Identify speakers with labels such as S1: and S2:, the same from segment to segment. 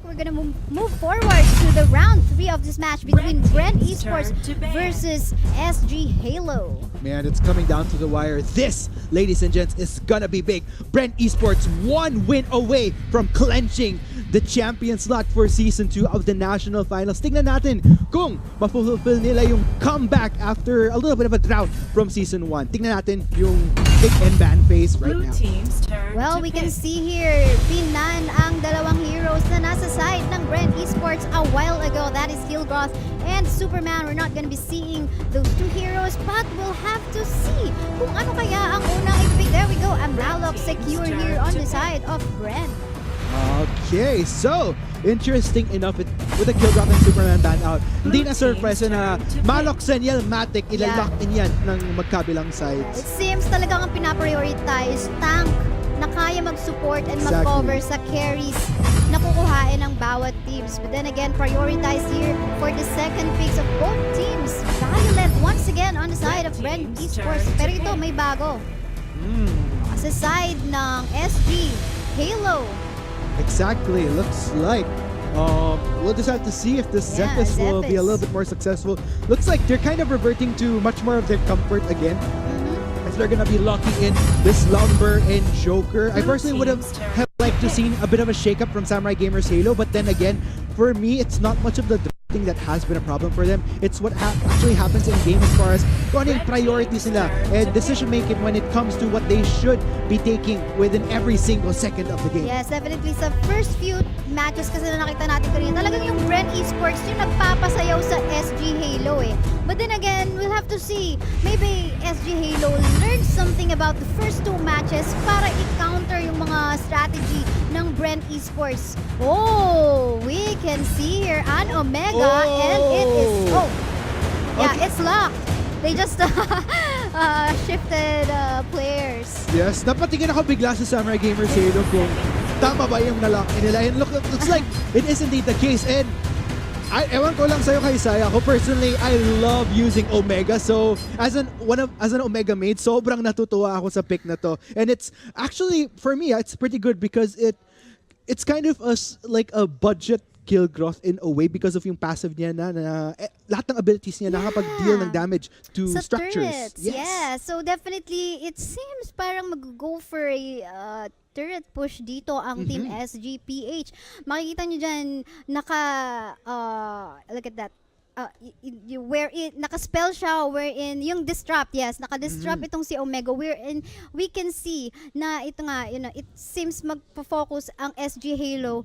S1: we're gonna move forward to the round 3 of this match between Bren Esports versus SG Halo.
S2: Man, it's coming down to the wire. This, ladies and gents, is gonna be big. Bren Esports 1 win away from clenching the champion slot for Season 2 of the National Finals. Tingnan natin kung mafulfill nila yung comeback after a little bit of a drought from Season 1. Tingnan natin yung big and ban phase right now.
S1: Well, we can see here, pinan ang dalawang heroes na nasa side ng Bren Esports a while ago. That is Gilgroth and Superman. We're not gonna be seeing those two heroes, but we'll have to see kung ano kaya ang unang i-pick. There we go, a Malok secure here on the side of Bren.
S2: Okay, so interesting enough with the Gilgroth and Superman ban out. Hindi na surprise na Malok, Senyel, Matic ilalock in yan ng magkabilang sides.
S1: It seems talagang ang pinaprioritize tank na kaya mag-support and mag-cover sa carries na kukuhain ng bawat teams. But then again, prioritize here for the second picks of both teams. Violent once again on the side of Bren Esports. Pero ito may bago. Sa side ng SG Halo.
S2: Exactly, looks like we'll just have to see if the Zephys will be a little bit more successful. Looks like they're kind of reverting to much more of their comfort again. If they're gonna be locking in this Lumber and Joker. I personally would have liked to see a bit of a shake-up from Samurai Gamers Halo, but then again, for me, it's not much of the thing that has been a problem for them. It's what actually happens in game as far as kung ano yung priorities nila and decision making when it comes to what they should be taking within every single second of the game.
S1: Yes, definitely sa first few matches kasi na nakita natin kanina, talagang yung Bren Esports yung nagpapasayaw sa SG Halo eh. But then again, we'll have to see. Maybe SG Halo learned something about the first two matches para i-counter yung mga strategy ng Bren Esports. Oh, we can see here an Omega and it is, it's locked. They just shifted players.
S2: Yes, napatingin ako bigla sa Samurai Gamers Halo kung tama ba yung nalock nila. And looks like it is indeed the case. And ewan ko lang sa'yo kay Saya. Ako personally, I love using Omega. So as an Omega mate, sobrang natutuwa ako sa pick na to. And it's actually, for me, it's pretty good because it's kind of like a budget Gilgroth in a way because of yung passive niya na lahat ng abilities niya nakapag-deal ng damage to
S1: sa
S2: structures.
S1: Turrets. Yeah, so definitely it seems parang mag-go for a turret push dito ang Team SGPH. Makikita niyo dyan, look at that. Naka-spell siya wherein yung disrupt, naka-disrupt itong si Omega wherein we can see na ito nga, it seems magpo-focus ang SG Halo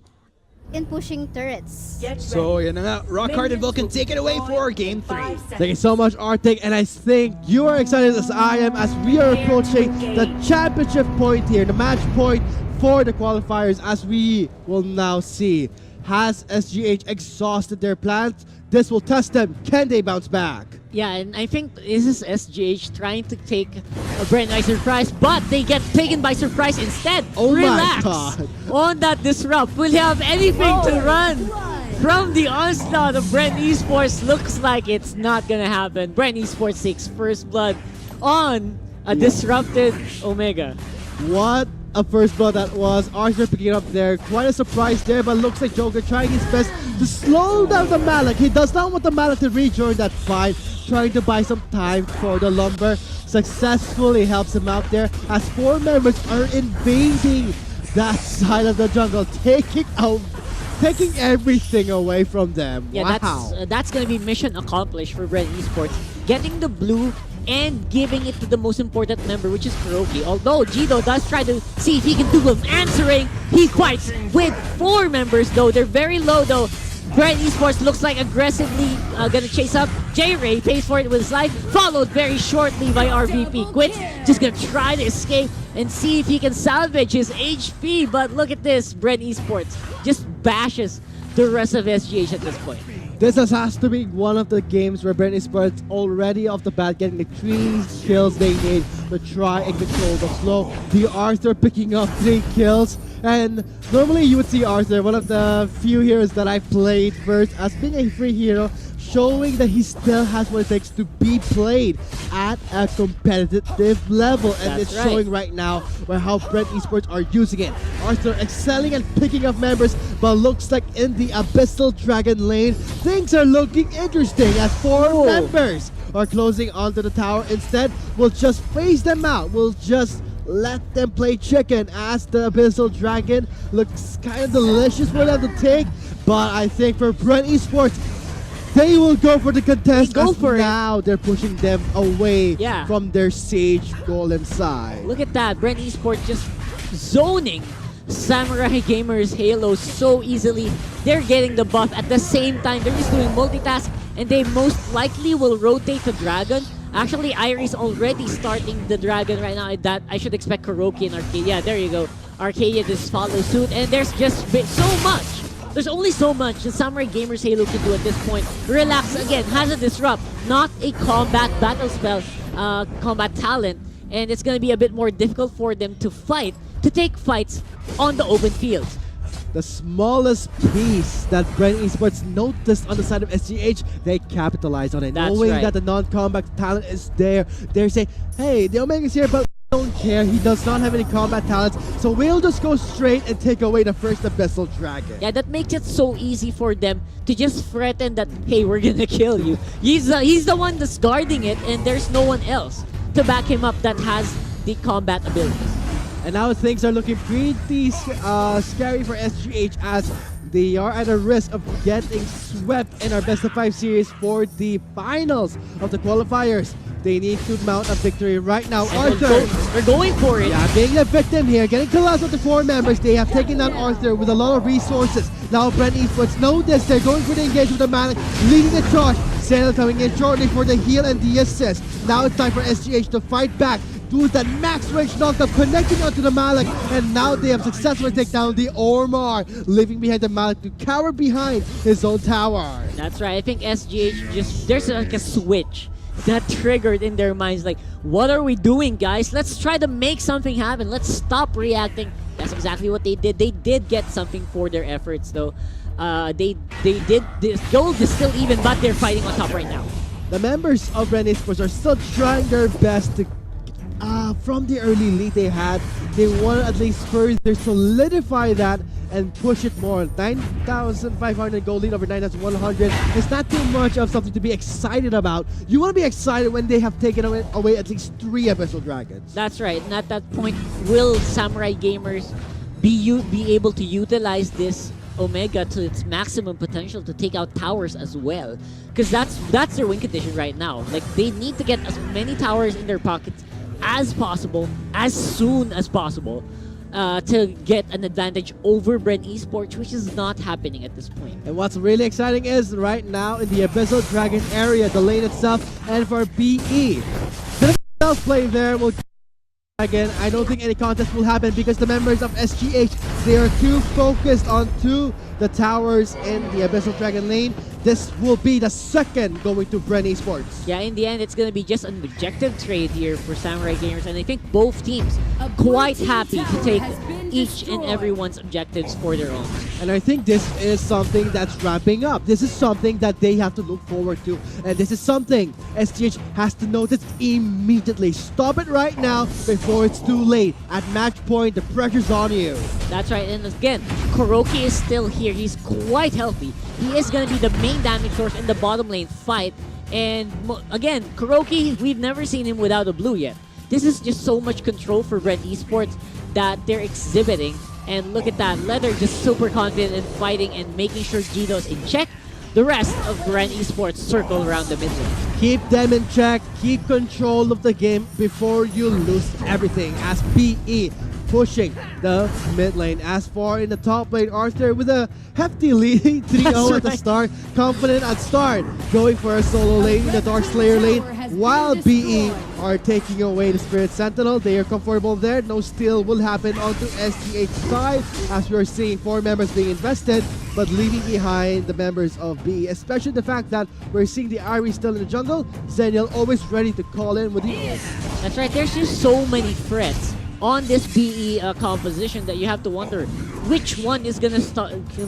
S1: in pushing turrets.
S2: So, yan na nga. Rockhard and Vulcan take it away for Game 3.
S3: Thank you so much, Arctic, and I think you are excited as I am as we are approaching the championship point here, the match point for the qualifiers, as we will now see. Has SGH exhausted their plans? This will test them. Can they bounce back?
S4: Yeah, and I think this is SGH trying to take Bren by surprise, but they get taken by surprise instead.
S3: Oh
S4: Relax
S3: my God.
S4: on that disrupt. Will he have anything to run from the onslaught of Bren Esports? Looks like it's not gonna happen. Bren Esports takes first blood on a disrupted Omega.
S3: What a first blood that was. Arthur picking it up there. Quite a surprise there, but looks like Joker trying his best to slow down the Malak. He does not want the Malak to rejoin that fight, trying to buy some time for the Lumber. Successfully helps him out there as 4 members are invading that side of the jungle, taking everything away from them.
S4: Yeah,
S3: wow.
S4: That's gonna be mission accomplished for Bren Esports. Getting the blue and giving it to the most important member, which is Kuroki. Although Jido does try to see if he can do them answering, he fights with 4 members though. They're very low though. Bren Esports looks like aggressively gonna chase up. J-Ray pays for it with his life, followed very shortly by RVP. Quits, just gonna try to escape and see if he can salvage his HP. But look at this, Bren Esports just bashes the rest of SGH at this point.
S3: This has to be one of the games where Bren Esports already off the bat getting the 3 kills they need to try and control the flow. The Arthur picking up 3 kills. And normally you would see Arthur, one of the few heroes that I played first as being a free hero, showing that he still has what it takes to be played at a competitive level. And
S4: That's
S3: it's
S4: right.
S3: showing right now where how Bren Esports are using it. Arthur excelling and picking up members, but looks like in the Abyssal Dragon lane, things are looking interesting as 4
S4: Whoa.
S3: members are closing onto the tower. Instead, we'll just phase them out. We'll just let them play chicken as the Abyssal Dragon looks kind of delicious for them to take. But I think for Bren Esports, they will go for the contest.
S4: They go
S3: as
S4: for it.
S3: now they're pushing them away
S4: Yeah.
S3: from their Sage Golem side.
S4: Look at that, Bren Esports just zoning Samurai Gamers Halo so easily. They're getting the buff at the same time. They're just doing multitask, and they most likely will rotate the Dragon. Actually, Iris already starting the Dragon right now. That I should expect Kuroki and Arcadia. There you go. Arcadia just follow suit, and there's just so much. There's only so much the Samurai Gamers Halo can do at this point. Relax again, has a disrupt, not a combat battle spell, combat talent, and it's gonna be a bit more difficult for them to take fights on the open fields.
S3: The smallest piece that Bren Esports noticed on the side of SGH, they capitalize on it.
S4: That's
S3: Knowing
S4: right.
S3: that the non-combat talent is there, they're saying, hey, the Omega's here, but we don't care. He does not have any combat talents, so we'll just go straight and take away the first Abyssal Dragon.
S4: Yeah, that makes it so easy for them to just threaten that, hey, we're gonna kill you. He's the one that's guarding it, and there's no one else to back him up that has the combat abilities.
S3: And now things are looking pretty scary for SGH as they are at a risk of getting swept in our best of 5 series for the finals of the qualifiers. They need to mount a victory right now.
S4: And
S3: Arthur,
S4: they're going for it.
S3: yeah, being the victim here, getting collapsed with the 4 members. They have taken down Arthur with a lot of resources. Now Bren Esports know this. They're going for the engagement with the Malik, leading the charge. Sail coming in shortly for the heal and the assist. Now it's time for SGH to fight back. Do that max range knockdown, connecting onto the Malik, and now they have successfully taken down the Ormar, leaving behind the Malik to cower behind his own tower.
S4: That's right. I think SGH just, there's like a switch that triggered in their minds, like, what are we doing, guys? Let's try to make something happen. Let's stop reacting. That's exactly what they did. They did get something for their efforts, though. They did. This gold is still even, but they're fighting on top right now.
S3: The members of Bren Esports are still trying their best to from the early lead they had, they want to at least further solidify that and push it more. 9,500 gold lead over 9,100 is not too much of something to be excited about. You want to be excited when they have taken away at least 3 Abyssal Dragons.
S4: That's right. And at that point, will Samurai Gamers be able to utilize this Omega to its maximum potential to take out towers as well? Because that's their win condition right now. Like, they need to get as many towers in their pockets as possible, as soon as possible, to get an advantage over Bren Esports, which is not happening at this point.
S3: And what's really exciting is right now in the Abyssal Dragon area, the lane itself, and for BE. The self-play there will again. I don't think any contest will happen because the members of SGH, they are too focused on the towers in the Abyssal Dragon lane. This will be the second going to Bren Esports.
S4: Yeah, in the end, it's going to be just an objective trade here for Samurai Gamers, and I think both teams quite happy to take each and everyone's objectives for their own.
S3: And I think this is something that's ramping up. This is something that they have to look forward to. And this is something SGH has to notice immediately. Stop it right now before it's too late. At match point, the pressure's on you.
S4: That's right, and again, Kuroki is still here. He's quite healthy. He is going to be the main damage source in the bottom lane fight. And again, Kuroki, we've never seen him without a blue yet. This is just so much control for Bren Esports that they're exhibiting. And look at that, Leather just super confident in fighting and making sure Gino's in check. The rest of Bren Esports circle around the mid lane.
S3: Keep them in check, keep control of the game before you lose everything as BE pushing the mid lane. As for in the top lane, Arthur with a hefty lead, 3-0 at the start, confident at start, going for a solo lane in the Dark Slayer lane, while BE are taking away the Spirit Sentinel. They are comfortable there. No steal will happen onto SGH side as we are seeing 4 members being invested, but leaving behind the members of BE, especially the fact that we're seeing the Iris still in the jungle, Zenial always ready to call in with the ult.
S4: That's right, there's just so many threats on this BE composition that you have to wonder, which one is gonna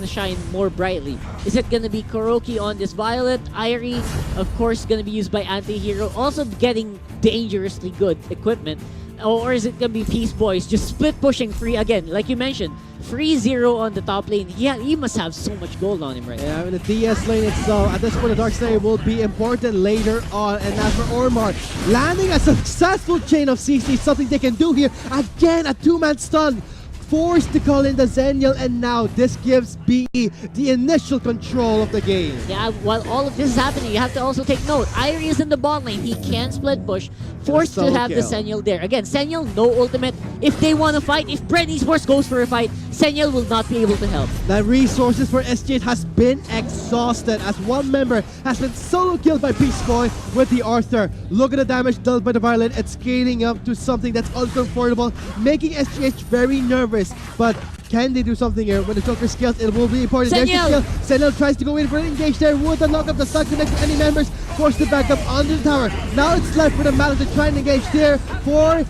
S4: shine more brightly? Is it gonna be Kuroki on this Violet? Irie, of course, gonna be used by Anti-Hero, also getting dangerously good equipment. Or is it gonna be Peace Boys just split pushing Free again? Like you mentioned, Free 0 on the top lane. Yeah, he must have so much gold on him right now.
S3: Yeah, in the DS lane itself, at this point, the Dark Slayer will be important later on. And as for Ormar, landing a successful chain of CC, something they can do here. Again, a two-man stun. Forced to call in the Zenial, and now this gives BE the initial control of the game.
S4: Yeah, while all of this is happening, you have to also take note. Irie is in the bot lane. He can split push. Forced to have the Zenial there. Again, Zenial, no ultimate. If they want to fight, if Bren Esports goes for a fight, Zenial will not be able to help.
S3: The resources for SGH has been exhausted as one member has been solo killed by Peace Boy with the Arthur. Look at the damage dealt by the Violet. It's scaling up to something that's uncomfortable, making SGH very nervous. But can they do something here? When the Joker scales, it will be important. There's the skill. Senel tries to go in for an engage there. Would the knock up the stun connect to any members? Forced to back up under the tower. Now it's left for the Mallet to try and engage there for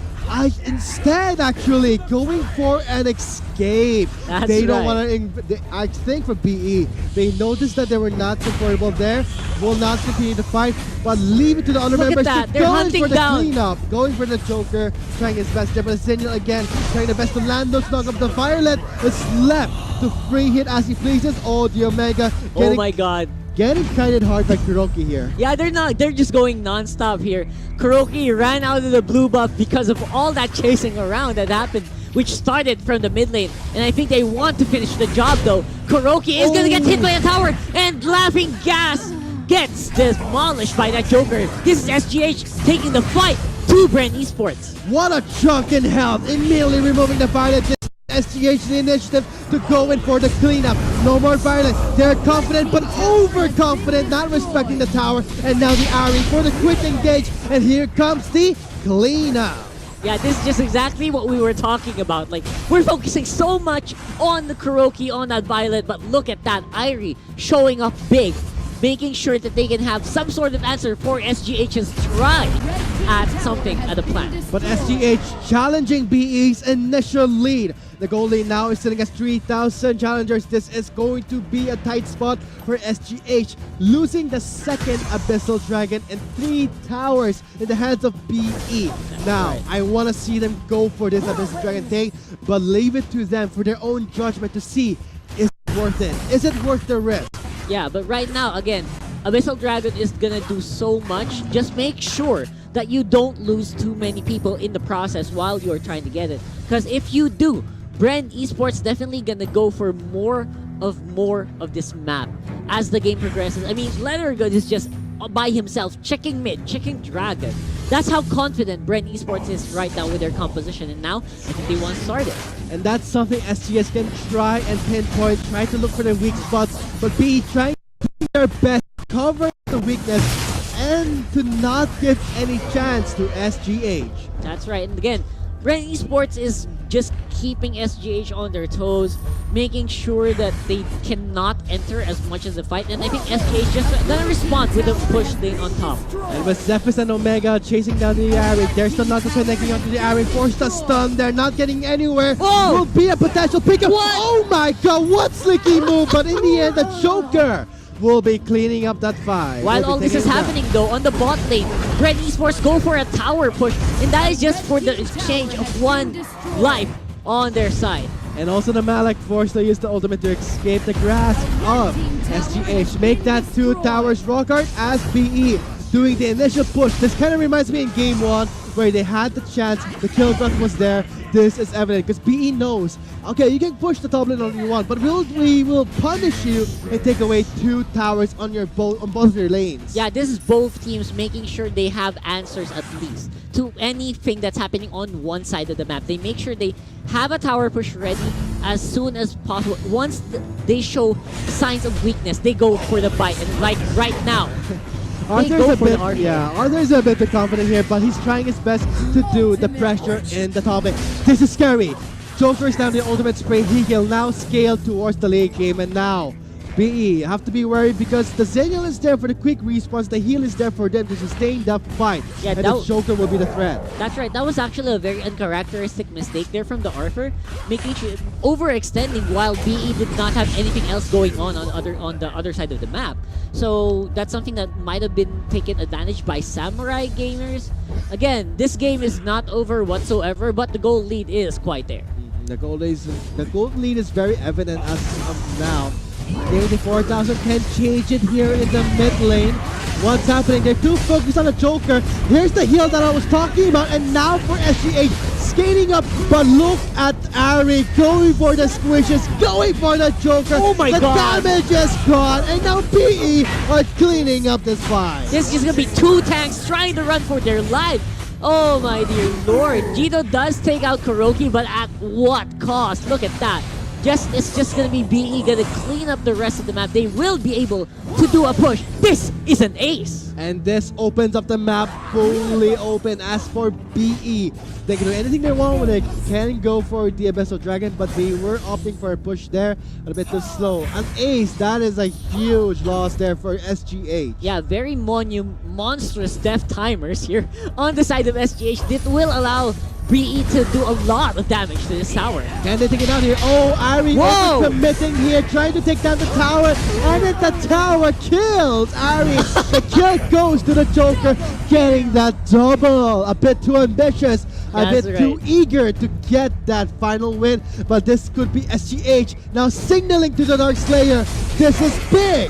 S3: instead actually going for an escape.
S4: That's
S3: they don't
S4: right.
S3: want to. I think for BE, they noticed that they were not comfortable there. Will not continue to fight, but leave it to the other
S4: Look
S3: members.
S4: at that. They're
S3: going
S4: hunting
S3: for the
S4: down.
S3: cleanup, going for the Joker, trying his best there. But Zenial again trying the best to land those knock up. The Violet is left to free hit as he pleases. Oh, the Omega
S4: Oh my god.
S3: getting kited hard by Kuroki here.
S4: Yeah, they're not. They're just going non-stop here. Kuroki ran out of the blue buff because of all that chasing around that happened, which started from the mid lane. And I think they want to finish the job though. Kuroki is gonna get hit by a tower, and Laughing Gas gets demolished by that Joker. This is SGH taking the fight to Bren Esports.
S3: What a chunk in health, immediately removing the Violet. SGH the initiative to go in for the cleanup. No more Violet. They're confident but overconfident, not respecting the tower. And now the Ari for the quick engage. And here comes the cleanup.
S4: Yeah, this is just exactly what we were talking about. Like, we're focusing so much on the Kuroki, on that Violet, but look at that Irie showing up big, making sure that they can have some sort of answer for SGH's try at something at a plan.
S3: But SGH challenging BE's initial lead. The goal lead now is sitting at 3,000 challengers. This is going to be a tight spot for SGH, losing the second Abyssal Dragon and 3 towers in the hands of BE. Now, I want to see them go for this Abyssal Dragon take, but leave it to them for their own judgment to see, is it worth it? Is it worth the risk?
S4: Yeah, but right now, again, Abyssal Dragon is gonna do so much. Just make sure that you don't lose too many people in the process while you're trying to get it. Because if you do, Bren Esports definitely gonna go for more of this map as the game progresses. I mean, Lettergood is just by himself, checking mid, checking Dragon. That's how confident Bren Esports is right now with their composition, and now I think they want to start it.
S3: And that's something SGS can try and pinpoint, try to look for their weak spots, but be trying to do their best, cover the weakness, and to not give any chance to SGH.
S4: That's right, and again, Bren Esports is just keeping SGH on their toes, making sure that they cannot enter as much as the fight, and I think SGH just gonna respond with a push thing on top.
S3: And with Zephys and Omega chasing down the Ari, they're still not connecting onto the Ari, forced to stun, they're not getting anywhere.
S4: Oh!
S3: Will be a potential pickup.
S4: What?
S3: Oh my god, what slicky move, but in the end, the Joker will be cleaning up that fight.
S4: While all this is happening though, on the bot lane, Bren Esports go for a tower push, and that is just for the exchange of 1 life on their side.
S3: And also the Malak forced to use the ultimate to escape the grasp of SGH. Make that 2 towers rock art as BE doing the initial push. This kind of reminds me in game 1 where they had the chance, the kill graph was there. This is evident because BE knows, okay, you can push the top lane all you want, but we will punish you and take away 2 towers on both of your lanes.
S4: Yeah, this is both teams making sure they have answers at least to anything that's happening on one side of the map. They make sure they have a tower push ready as soon as possible. Once they show signs of weakness, they go for the bite, and like right now,
S3: Arthur's a bit too confident here, but he's trying his best to do the pressure in the top lane. This is scary. Joker's down the ultimate spray. He will now scale towards the late game, and now BE have to be worried because the Xenial is there for the quick response, the heal is there for them to sustain the fight,
S4: Yeah,
S3: and the Joker will be the threat.
S4: That's right. That was actually a very uncharacteristic mistake there from the Arthur, making sure overextending while BE did not have anything else going on the other side of the map. So that's something that might have been taken advantage by Samurai gamers. Again, this game is not over whatsoever, but the goal lead is quite there.
S3: The gold lead is very evident as of now. 84,000 can change it here in the mid lane. What's happening? They're too focused on the Joker. Here's the heal that I was talking about, and now for SGH skating up, but look at Ari going for the squishes, going for the Joker.
S4: Oh my
S3: god! The damage is gone, and now BE are cleaning up this fight.
S4: This is just gonna be two tanks trying to run for their life. Oh my dear lord. Jito does take out Kuroki, but at what cost? Look at that. It's just gonna be BE gonna clean up the rest of the map. They will be able to do a push. This is an ace.
S3: And this opens up the map fully open. As for BE, they can do anything they want when they can go for the Abyssal Dragon, but they were opting for a push there, a bit too slow. An ace, that is a huge loss there for SGH.
S4: Yeah, very monstrous death timers here on the side of SGH. That will allow BE to do a lot of damage to this tower.
S3: Can they take it out here? Oh, Ari is committing here, trying to take down the tower, and then the tower kills Ari. The kill goes to the Joker, getting that double. A bit too ambitious, a bit too eager to get that final win, but this could be SGH now signaling to the Dark Slayer. This is big.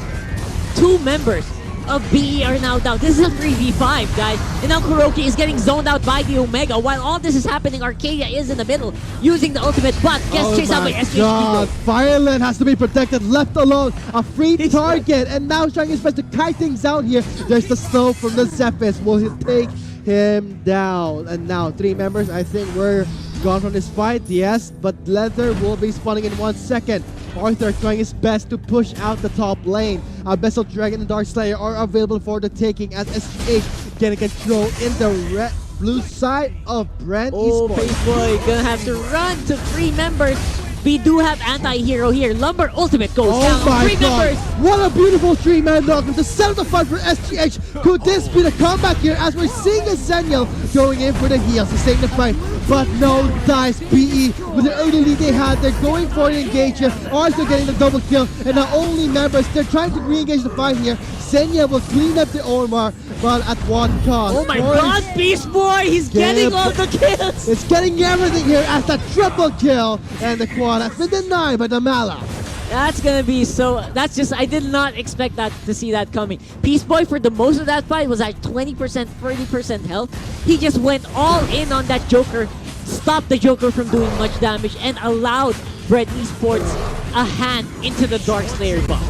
S4: 2 members of BE are now down. This is a 3v5, guys. And now Kuroki is getting zoned out by the Omega. While all this is happening, Arcadia is in the middle using the ultimate, but gets chased out by SGH.
S3: Fireland has to be protected, left alone. A free target, and now trying his best to kite things out here. There's the snow from the Zephyrus. Will he take him down? And now 3 members, I think, were gone from this fight. Yes, but Leather will be spawning in 1 second. Arthur trying his best to push out the top lane. Abyssal Dragon and Dark Slayer are available for the taking as SGH getting control in the blue side of Bren Esports.
S4: Oh, big boy, gonna have to run to 3 members. We do have anti-hero here. Lumber ultimate goes down.
S3: Oh my
S4: 3
S3: god!
S4: members.
S3: What a beautiful 3-man knockdown to settle the fight for SGH. Could this be the comeback here as we're seeing a Xenial going in for the heals to save the fight? But no dice. BE with the early lead they had, they're going for an engage here. Also getting the double kill, and not only members, they're trying to re-engage the fight here. Xenia will clean up the Ormar, but at what cost?
S4: Oh my god, Beast Boy! He's getting all the kills!
S3: It's getting everything here as the triple kill, and the quad has been denied by the Mala.
S4: That's gonna be so. That's just. I did not expect that to see that coming. Peace Boy for the most of that fight was at 20%, 30% health. He just went all in on that Joker, stopped the Joker from doing much damage, and allowed Bren Esports a hand into the Dark Slayer buff.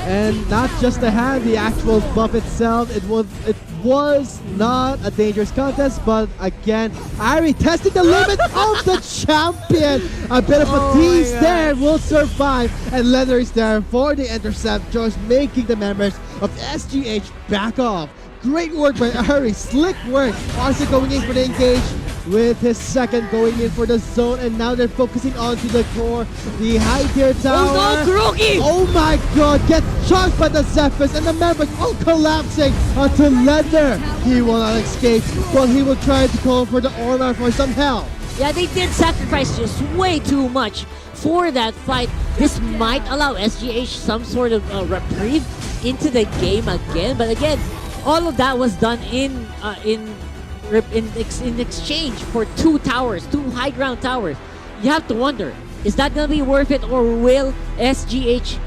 S3: And not just the hand, the actual buff itself. It was not a dangerous contest, but again, Ari testing the limit of the champion. A bit of a tease there, will survive, and Leather is there for the intercept, just making the members of SGH back off. Great work by Ari, slick work. Arthur going in for the engage with his second going in for the zone, and now they're focusing onto the core, the high tier tower.
S4: Oh no, Kuroki!
S3: Oh my god, get chunked by the Zephyrus, and the members all collapsing onto Leather. He will not escape, but he will try to call for the Ormar for some help.
S4: Yeah, they did sacrifice just way too much for that fight. This might allow SGH some sort of reprieve into the game again, but again, all of that was done in exchange for 2 towers, 2 high ground towers. You have to wonder, is that gonna be worth it, or will SGH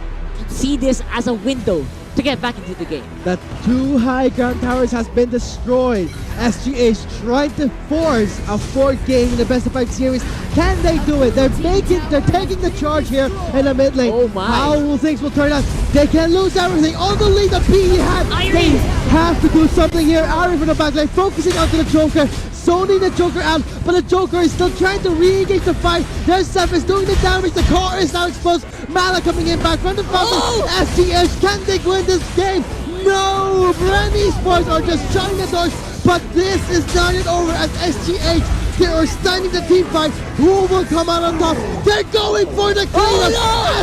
S4: see this as a window to get back into the game?
S3: The 2 high ground towers has been destroyed. SGH trying to force a 4th game in the best of 5 series. Can they do it? They're taking the charge here in the mid lane.
S4: Oh my.
S3: How will things will turn out? They can lose everything. On the lead that PE had. They have to do something here. Ari from the back line, focusing onto the Joker. Zoning the Joker out, but the Joker is still trying to re-engage the fight. Their Zeph is doing the damage. The core is now exposed. Mala coming in back from the fountain. SGH, can they win this game? No! Bren Esports are just shutting the doors, but this is not yet over as SGH They are standing the team fight. Who will come out on top? They're going for the cleanup.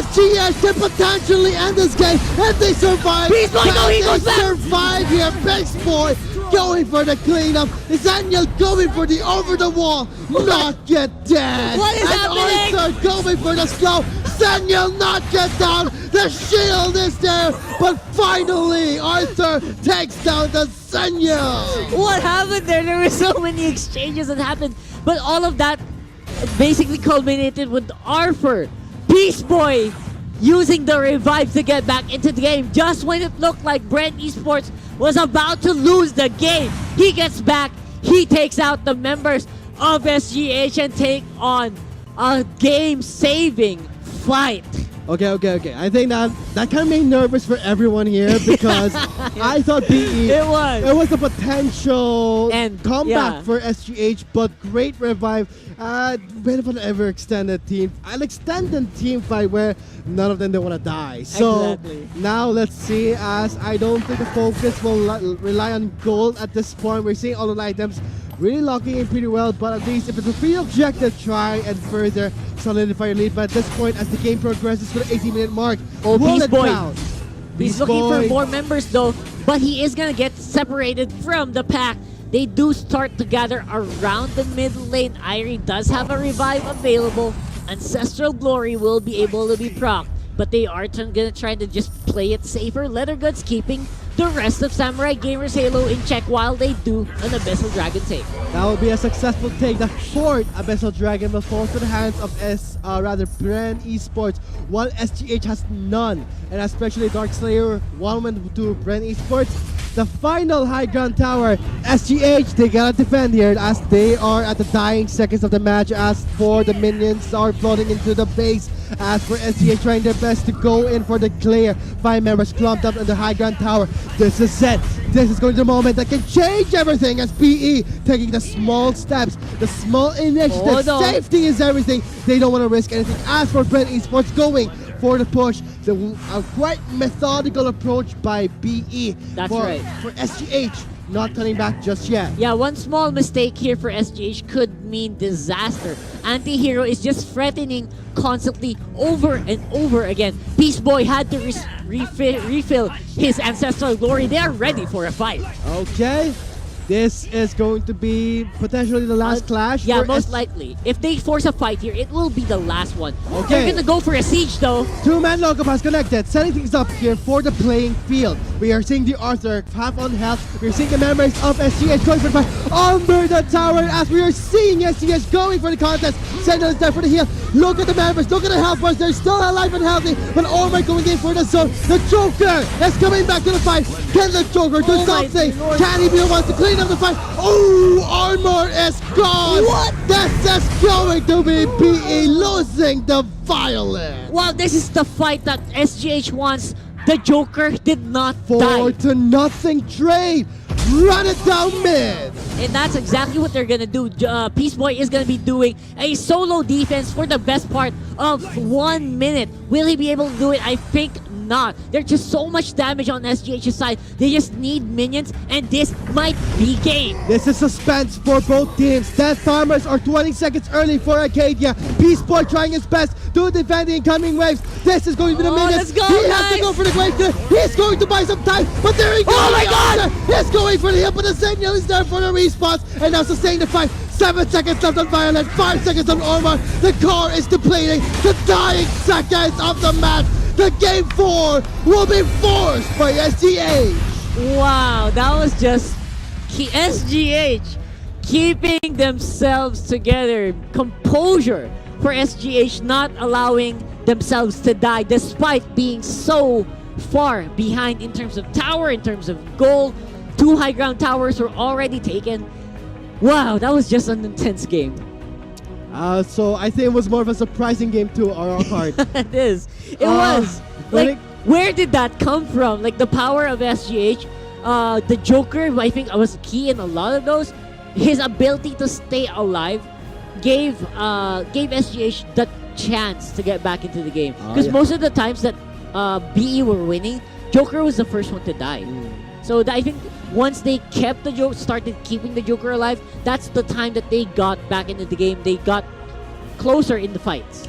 S3: SGH can potentially end this game if they survive.
S4: Beast Boy, no, he goes back.
S3: Survive here. Beast Boy going for the cleanup. Daniel going for the over the wall. Not yet dead.
S4: What is happening?
S3: Arthur going for the slow. Daniel not get down. The shield is there. But finally, Arthur takes down the Daniel.
S4: What happened there? There were so many exchanges that happened, but all of that basically culminated with Arthur, Beast Boy, using the revive to get back into the game. Just when it looked like Bren Esports was about to lose the game, he gets back, he takes out the members of SGH and take on a game-saving fight.
S3: Okay. I think that kind of made me nervous for everyone here because I thought BE
S4: It was
S3: a potential
S4: And,
S3: comeback
S4: yeah.
S3: for SGH, but great revive. When have I ever extended team? I'll extend the team fight where none of them they want to die. So
S4: Exactly.
S3: now let's see. As I don't think the focus will rely on gold at this point. We're seeing all the items really locking in pretty well, but at least if it's a free objective, try and further solidify your lead. But at this point, as the game progresses to the 80-minute mark,
S4: Oh,
S3: will
S4: Beast
S3: it
S4: Boy.
S3: count?
S4: He's
S3: Beast
S4: looking
S3: Boy.
S4: for more members though, but he is gonna get separated from the pack. They do start to gather around the mid lane. Irie does have a revive available. Ancestral Glory will be able to be procced, but they are gonna try to just play it safer. Leatherguts keeping the rest of Samurai Gamers Halo in check while they do an Abyssal Dragon take.
S3: That will be a successful take. The fourth Abyssal Dragon will fall to the hands of Bren Esports, while SGH has none. And especially Dark Slayer, 1-1 to Bren Esports. The final high ground tower, SGH, they gotta defend here as they are at the dying seconds of the match. As for the minions are floating into the base. As for SGH trying their best to go in for the clear. 5 members clumped up in the high ground tower. This is it. This is going to be the moment that can change everything as PE taking the small steps, the small initiative.
S4: Oh, no.
S3: Safety is everything. They don't want to risk anything. As for Bren Esports going for the push, a quite methodical approach by BE.
S4: That's
S3: for,
S4: right.
S3: For SGH, not turning back just yet.
S4: Yeah, one small mistake here for SGH could mean disaster. Anti-Hero is just threatening constantly over and over again. Beast Boy had to refill his Ancestral Glory. They are ready for a fight.
S3: Okay. This is going to be potentially the last clash.
S4: Yeah,
S3: for
S4: most likely. If they force a fight here, it will be the last one.
S3: Okay.
S4: They're gonna go for a siege though.
S3: 2-man Loco has connected, setting things up here for the playing field. We are seeing the Arthur half on health. We're seeing the members of SGH going for the fight under the tower as we are seeing SGH going for the contest. Sentinel is there for the heal. Look at the members, look at the health bars. They're still alive and healthy, but Omar going in for the zone. The Joker is coming back to the fight. Can the Joker do
S4: Oh my
S3: something?
S4: Lord.
S3: Can he be the one to clean up the fight? Oh, armor is gone.
S4: What?
S3: This is going to be PE losing the violence.
S4: Well, this is the fight that SGH wants. The Joker did not
S3: 4-0 trade. Run it down mid.
S4: And that's exactly what they're gonna do. Peace Boy is gonna be doing a solo defense for the best part of 1 minute. Will he be able to do it? I think not. There's just so much damage on SGH's side. They just need minions, and this might be game.
S3: This is suspense for both teams. Death Armors are 20 seconds early for Arcadia. Peace Boy trying his best to defend the incoming waves. This is going to be the
S4: Oh,
S3: minions.
S4: let's go,
S3: He has to
S4: guys.
S3: go for the Grave Killer. He's going to buy some time, but there he goes.
S4: Oh my God!
S3: He's going for the hit, but the Sentinel is there for the response, and now sustaining the fight. 7 seconds left on Violet, 5 seconds on Ormar. The core is depleting. The dying seconds of the match. The game 4 will be forced by SGH.
S4: Wow, that was just SGH keeping themselves together. Composure for SGH, not allowing themselves to die despite being so far behind in terms of tower, in terms of gold. 2 high ground towers were already taken. Wow, that was just an intense game.
S3: So I think it was more of a surprising game too, our card.
S4: It is. It was.
S3: when
S4: Like, where did that come from? Like, the power of SGH, the Joker, who I think was key in a lot of those. His ability to stay alive gave SGH the chance to get back into the game. Because most of the times that BE were winning, Joker was the first one to die. So I think once they started keeping the Joker alive, that's the time that they got back into the game. They got closer in the fights.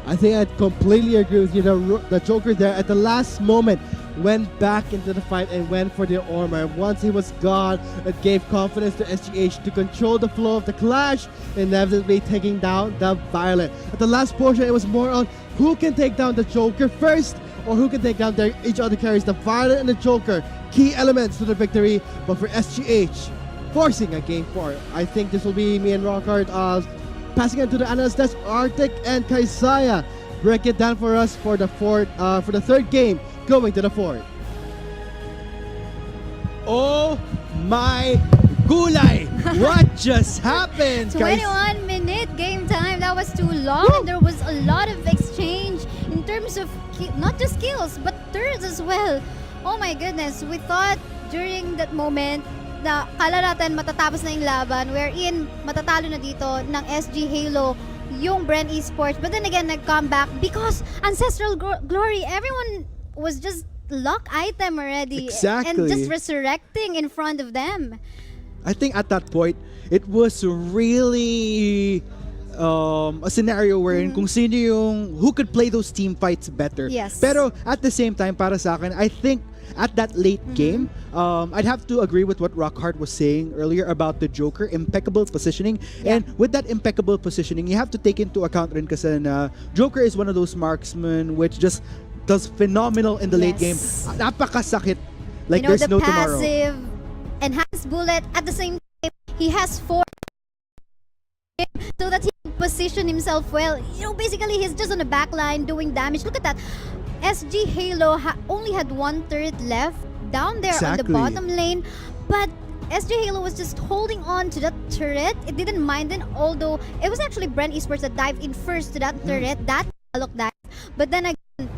S3: I think I'd completely agree with you. The Joker there at the last moment went back into the fight and went for the armor. Once he was gone, it gave confidence to SGH to control the flow of the clash, inevitably taking down the Violet. At the last portion, it was more on who can take down the Joker first or who can take down each other carries. The Violet and the Joker, key elements to the victory, but for SGH, forcing a game 4. I think this will be me and Rockhard passing it to the analyst desk. Arctic and Kaisaya break it down for us for the third game, going to the fourth.
S2: Oh my gulay! What just happened?
S1: 21-minute game time. That was too long. And there was a lot of exchange in terms of not just kills, but turrets as well. Oh my goodness. We thought during that moment na kala natin matatapos na yung laban, wherein matatalo na dito ng SG Halo yung Bren Esports. But then again, nag-come back because Ancestral Glory, everyone was just lock item already.
S2: Exactly.
S1: And just resurrecting in front of them.
S2: I think at that point, it was really a scenario wherein kung sino yung who could play those team fights better.
S1: Yes.
S2: Pero at the same time, para sa akin, I think at that late game, I'd have to agree with what Rockhart was saying earlier about the Joker, impeccable positioning.
S1: Yeah.
S2: And with that impeccable positioning, you have to take into account rin kasi na Joker is one of those marksmen which just does phenomenal in the late game. Napakasakit. Like
S1: you know,
S2: there's
S1: the
S2: no tomorrow.
S1: passive, enhanced bullet, at the same time, he has 4 so that he can position himself well. You know, basically, he's just on the back line doing damage. Look at that. SG Halo only had 1 turret left down there on the
S2: Exactly.
S1: bottom lane, but SG Halo was just holding on to that turret. It didn't mind it, although it was actually Bren Esports that dived in first to that turret. That look dive. But then again,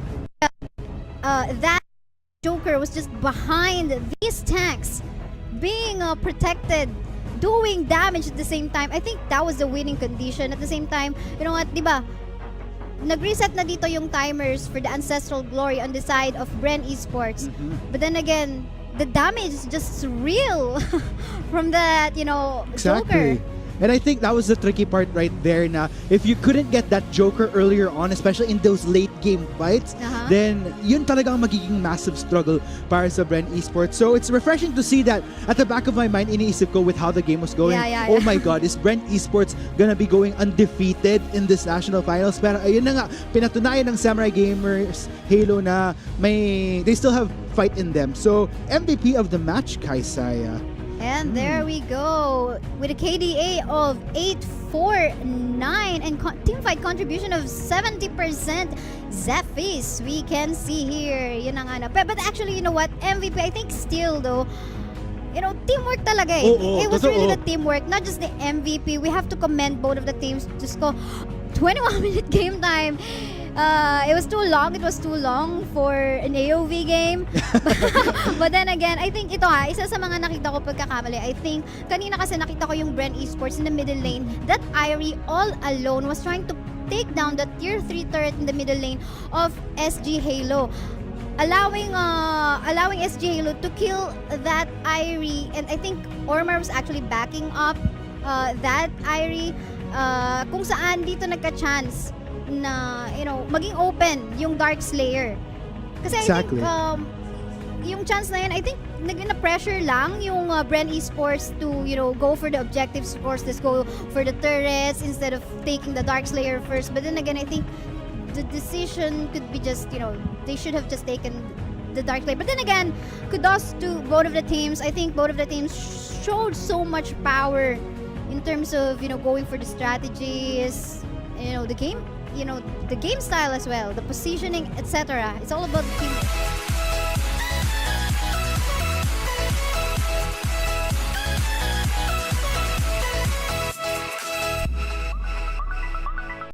S1: that Joker was just behind these tanks, being protected, doing damage at the same time. I think that was the winning condition. At the same time, you know what, diba? Nag-reset na dito yung timers for the Ancestral Glory on the side of Bren Esports. But then again, the damage is just real from that, you know,
S2: Exactly.
S1: Joker.
S2: And I think that was the tricky part right there na if you couldn't get that Joker earlier on, especially in those late game fights, then yun talagang magiging massive struggle para sa Bren Esports. So it's refreshing to see that at the back of my mind, iniisip ko with how the game was going. Oh my God, is Bren Esports gonna be going undefeated in this national finals? Pero ayun na nga, pinatunayan ng Samurai Gamers Halo na they still have fight in them. So MVP of the match, Kaisaya.
S1: And there we go with a KDA of 849 and teamfight contribution of 70%. Zephys, we can see here. Yun ang ano. But actually, you know what? MVP, I think still though, you know, teamwork talaga eh. It was really the teamwork, not just the MVP. We have to commend both of the teams. Just go 21-minute game time. It was too long. It was too long for an AOV game. But then again, I think ito isa sa mga nakita ko pagkakamali. I think kanina kasi nakita ko yung Bren Esports in the middle lane. That Irie all alone was trying to take down the tier 3 turret in the middle lane of SG Halo. Allowing SG Halo to kill that Irie, and I think Ormar was actually backing up that Irie kung saan dito nagka-chance na, you know, maging open yung Dark Slayer. Kasi
S2: Exactly.
S1: I think yung chance na yun, I think nag-pressure lang yung Bren Esports to, you know, go for the objectives. Of course, let's go for the turrets instead of taking the Dark Slayer first. But then again, I think the decision could be just, you know, they should have just taken the Dark Slayer. But then again, kudos to both of the teams. I think both of the teams showed so much power in terms of, you know, going for the strategies, you know, the game, you know, the game style as well, the positioning, etc. It's all about the team.